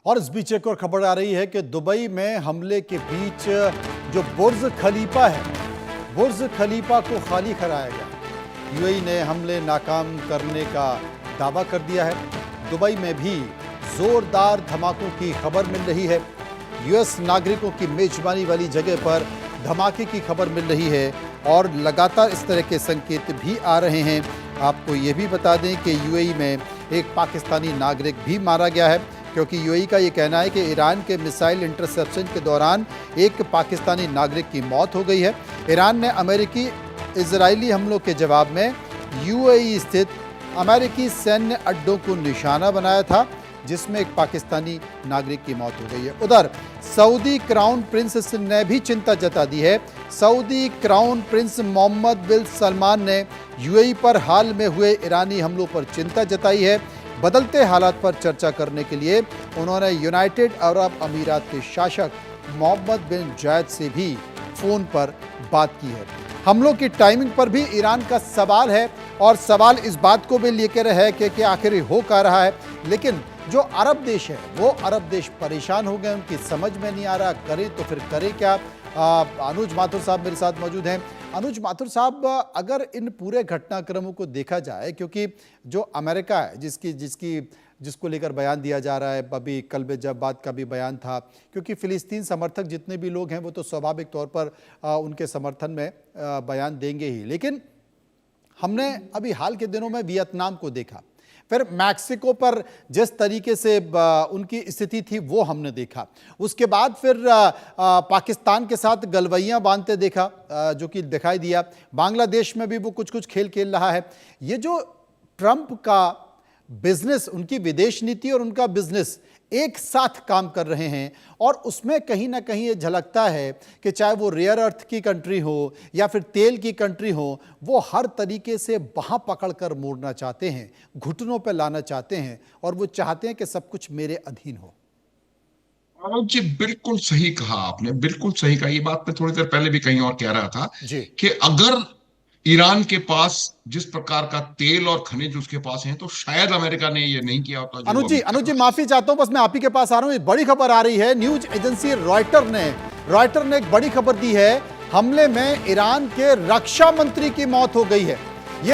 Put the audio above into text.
और इस बीच एक और खबर आ रही है कि दुबई में हमले के बीच जो बुर्ज खलीफा है, बुर्ज खलीफा को खाली कराया गया। यूएई ने हमले नाकाम करने का दावा कर दिया है। दुबई में भी जोरदार धमाकों की खबर मिल रही है। यूएस नागरिकों की मेजबानी वाली जगह पर धमाके की खबर मिल रही है और लगातार इस तरह के संकेत भी आ रहे हैं। आपको ये भी बता दें कि यूएई में एक पाकिस्तानी नागरिक भी मारा गया है, क्योंकि यूएई का ये कहना है कि ईरान के मिसाइल इंटरसेप्शन के दौरान एक पाकिस्तानी नागरिक की मौत हो गई है। ईरान ने अमेरिकी इजरायली हमलों के जवाब में यूएई स्थित अमेरिकी सैन्य अड्डों को निशाना बनाया था, जिसमें एक पाकिस्तानी नागरिक की मौत हो गई है। उधर सऊदी क्राउन प्रिंस ने भी चिंता जता दी है। सऊदी क्राउन प्रिंस मोहम्मद बिन सलमान ने यूएई पर हाल में हुए ईरानी हमलों पर चिंता जताई है। बदलते हालात पर चर्चा करने के लिए उन्होंने यूनाइटेड अरब अमीरात के शासक मोहम्मद बिन जायद से भी फोन पर बात की है। हमलों की टाइमिंग पर भी ईरान का सवाल है और सवाल इस बात को भी लेकर है कि आखिर हो क्या रहा है। लेकिन जो अरब देश है वो अरब देश परेशान हो गए, उनकी समझ में नहीं आ रहा, करे तो फिर करे क्या। अनुज माथुर साहब मेरे साथ मौजूद हैं। अनुज माथुर साहब, अगर इन पूरे घटनाक्रमों को देखा जाए, क्योंकि जो अमेरिका है जिसको लेकर बयान दिया जा रहा है, अभी कल जब बात का भी बयान था, क्योंकि फिलिस्तीन समर्थक जितने भी लोग हैं वो तो स्वाभाविक तौर पर उनके समर्थन में बयान देंगे ही। लेकिन हमने अभी हाल के दिनों में वियतनाम को देखा, फिर मैक्सिको पर जिस तरीके से उनकी स्थिति थी वो हमने देखा, उसके बाद फिर पाकिस्तान के साथ गलवैयां बांधते देखा, जो कि दिखाई दिया। बांग्लादेश में भी वो कुछ खेल खेल रहा है। ये जो ट्रंप का बिजनेस, उनकी विदेश नीति और उनका बिजनेस एक साथ काम कर रहे हैं, और उसमें कहीं ना कहीं ये झलकता है कि चाहे वो रेयर अर्थ की कंट्री हो या फिर तेल की कंट्री हो, वो हर तरीके से बाहां पकड़कर मोड़ना चाहते हैं, घुटनों पे लाना चाहते हैं, और वो चाहते हैं कि सब कुछ मेरे अधीन हो। अनुज जी, बिल्कुल सही कहा आपने, बिल्कुल सही कहा। ये बात मैं थोड़ी देर पहले भी कहीं और कह रहा था जी कि अगर ईरान के पास जिस प्रकार का तेल और खनिज उसके पास है, तो शायद अमेरिका ने ये नहीं किया होता जो वो अभी कर अनुज जी रहा है। माफी चाहता हूं, बस मैं आप ही के पास आ रहा हूं। एक बड़ी खबर आ रही है, न्यूज एजेंसी रॉयटर ने एक बड़ी खबर दी है। हमले में ईरान के रक्षा मंत्री की मौत हो गई है।